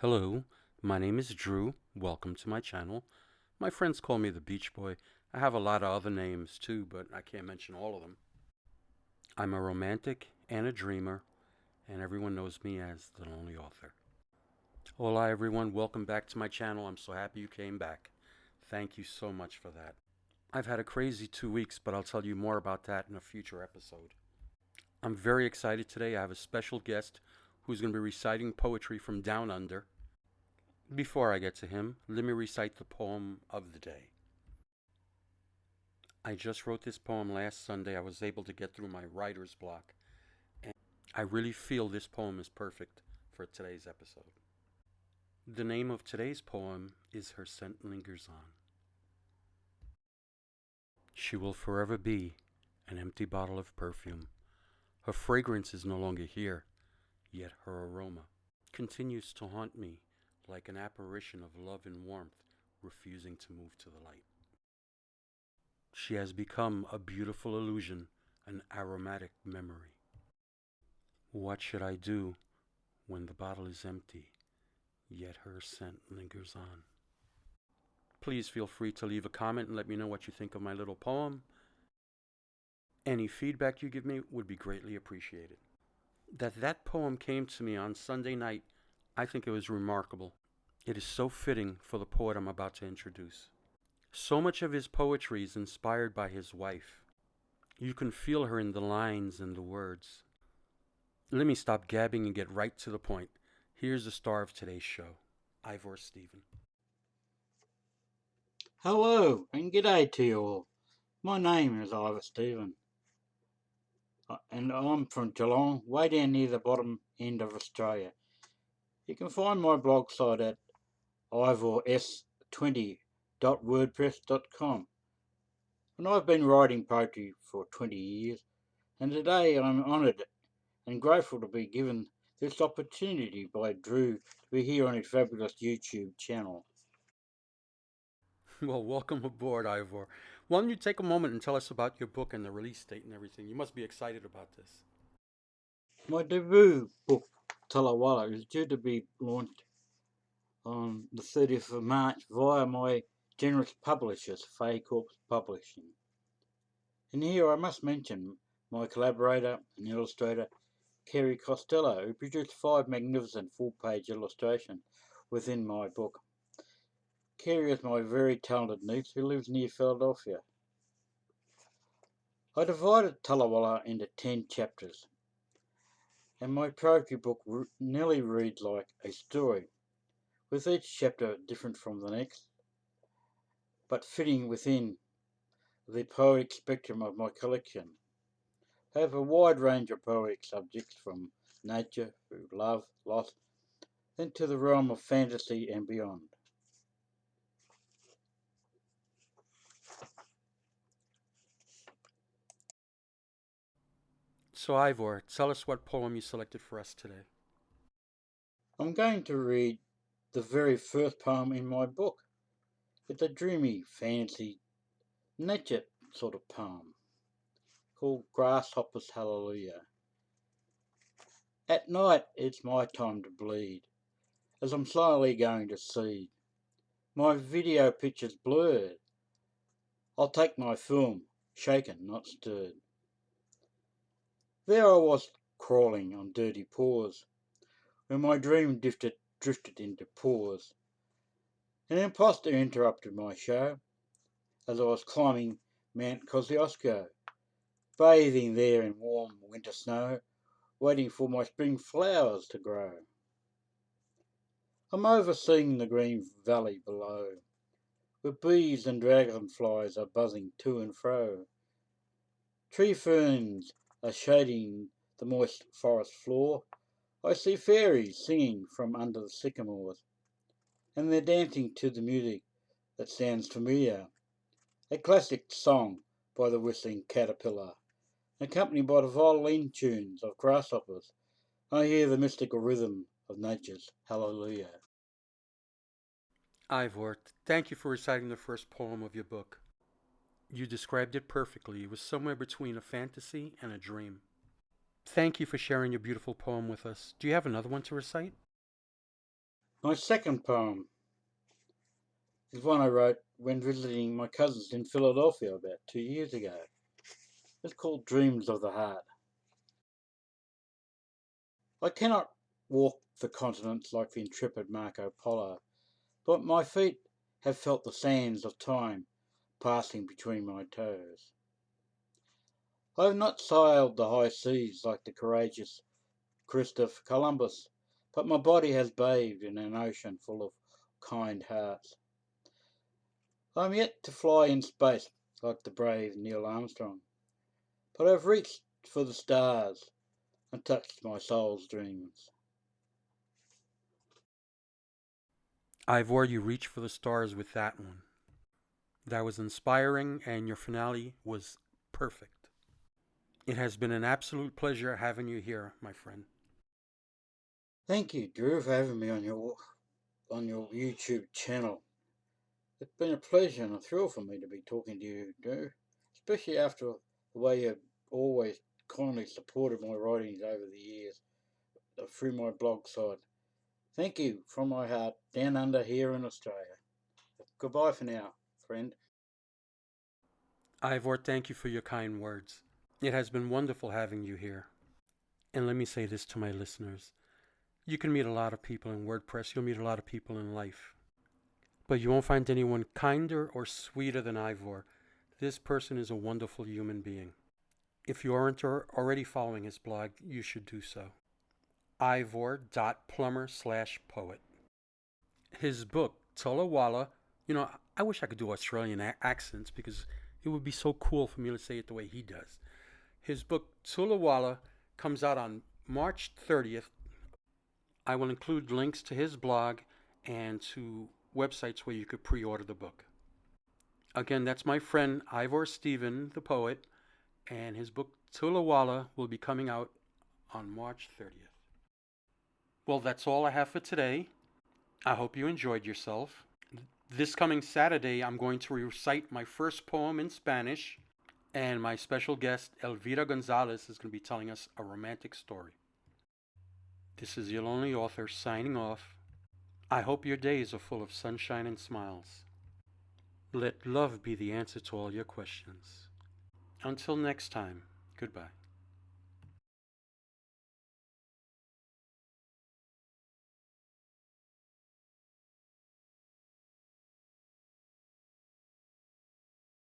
Hello, my name is Drew. Welcome to my channel. My friends call me the Beach Boy. I have a lot of other names too, but I can't mention all of them. I'm a romantic and a dreamer, and everyone knows me as the Lonely Author. Hola everyone, welcome back to my channel. I'm so happy you came back. Thank you so much for that. I've had a crazy 2 weeks, but I'll tell you more about that in a future episode. I'm very excited today. I have a special guest who's going to be reciting poetry from Down Under. Before I get to him, let me recite the poem of the day. I just wrote this poem last Sunday. I was able to get through my writer's block, and I really feel this poem is perfect for today's episode. The name of today's poem is Her Scent Lingers On. She will forever be an empty bottle of perfume. Her fragrance is no longer here, yet her aroma continues to haunt me like an apparition of love and warmth refusing to move to the light. She has become a beautiful illusion, an aromatic memory. What should I do when the bottle is empty, yet her scent lingers on? Please feel free to leave a comment and let me know what you think of my little poem. Any feedback you give me would be greatly appreciated. That poem came to me on Sunday night, I think it was remarkable. It is so fitting for the poet I'm about to introduce. So much of his poetry is inspired by his wife. You can feel her in the lines and the words. Let me stop gabbing and get right to the point. Here's the star of today's show, Ivor Steven. Hello and g'day to you all. My name is Ivor Steven and I'm from Geelong, way down near the bottom end of Australia. You can find my blog site at ivors20.wordpress.com, and I've been writing poetry for 20 years, and today I'm honoured and grateful to be given this opportunity by Drew to be here on his fabulous YouTube channel. Well, welcome aboard, Ivor. Why don't you take a moment and tell us about your book and the release date and everything? You must be excited about this. My debut book, Tullawalla, is due to be launched on the 30th of March via my generous publishers, Fay Corpse Publishing. And here I must mention my collaborator and illustrator, Kerry Costello, who produced 5 magnificent full-page illustrations within my book. Kerry is my very talented niece who lives near Philadelphia. I divided Tullawalla into 10 chapters, and my poetry book nearly reads like a story, with each chapter different from the next, but fitting within the poetic spectrum of my collection. I have a wide range of poetic subjects, from nature through love, loss, then to the realm of fantasy and beyond. So, Ivor, tell us what poem you selected for us today. I'm going to read the very first poem in my book. It's a dreamy, fantasy, nature sort of poem called Grasshopper's Hallelujah. At night, it's my time to bleed, as I'm slowly going to seed. My video picture's blurred. I'll take my film, shaken, not stirred. There I was, crawling on dirty paws, when my dream drifted into pause. An impostor interrupted my show, as I was climbing Mount Kosciuszko, bathing there in warm winter snow, waiting for my spring flowers to grow. I'm overseeing the green valley below, where bees and dragonflies are buzzing to and fro. Tree ferns are shading the moist forest floor. I see fairies singing from under the sycamores, and they're dancing to the music that sounds familiar, a classic song by the whistling caterpillar, accompanied by the violin tunes of grasshoppers. I hear the mystical rhythm of nature's hallelujah. Ivor, thank you for reciting the first poem of your book. You described it perfectly. It was somewhere between a fantasy and a dream. Thank you for sharing your beautiful poem with us. Do you have another one to recite? My second poem is one I wrote when visiting my cousins in Philadelphia about 2 years ago. It's called Dreams of the Heart. I cannot walk the continents like the intrepid Marco Polo, but my feet have felt the sands of time passing between my toes. I have not sailed the high seas like the courageous Christopher Columbus, but my body has bathed in an ocean full of kind hearts. I am yet to fly in space like the brave Neil Armstrong, but I have reached for the stars and touched my soul's dreams. Ivor, you reached for the stars with that one. That was inspiring, and your finale was perfect. It has been an absolute pleasure having you here, my friend. Thank you, Drew, for having me on your YouTube channel. It's been a pleasure and a thrill for me to be talking to you, Drew, especially after the way you've always kindly supported my writings over the years through my blog site. Thank you from my heart, down under here in Australia. Goodbye for now, friend. Ivor, thank you for your kind words. It has been wonderful having you here. And let me say this to my listeners. You can meet a lot of people in WordPress, you'll meet a lot of people in life. But you won't find anyone kinder or sweeter than Ivor. This person is a wonderful human being. If you aren't already following his blog, you should do so. Ivor.plummer/poet. His book, Tullawalla, I wish I could do Australian accents because it would be so cool for me to say it the way he does. His book, Tullawalla, comes out on March 30th. I will include links to his blog and to websites where you could pre-order the book. Again, that's my friend Ivor Steven, the poet, and his book Tullawalla will be coming out on March 30th. Well, that's all I have for today. I hope you enjoyed yourself. This coming Saturday, I'm going to recite my first poem in Spanish, and my special guest, Elvira Gonzalez, is going to be telling us a romantic story. This is your lonely author signing off. I hope your days are full of sunshine and smiles. Let love be the answer to all your questions. Until next time, goodbye.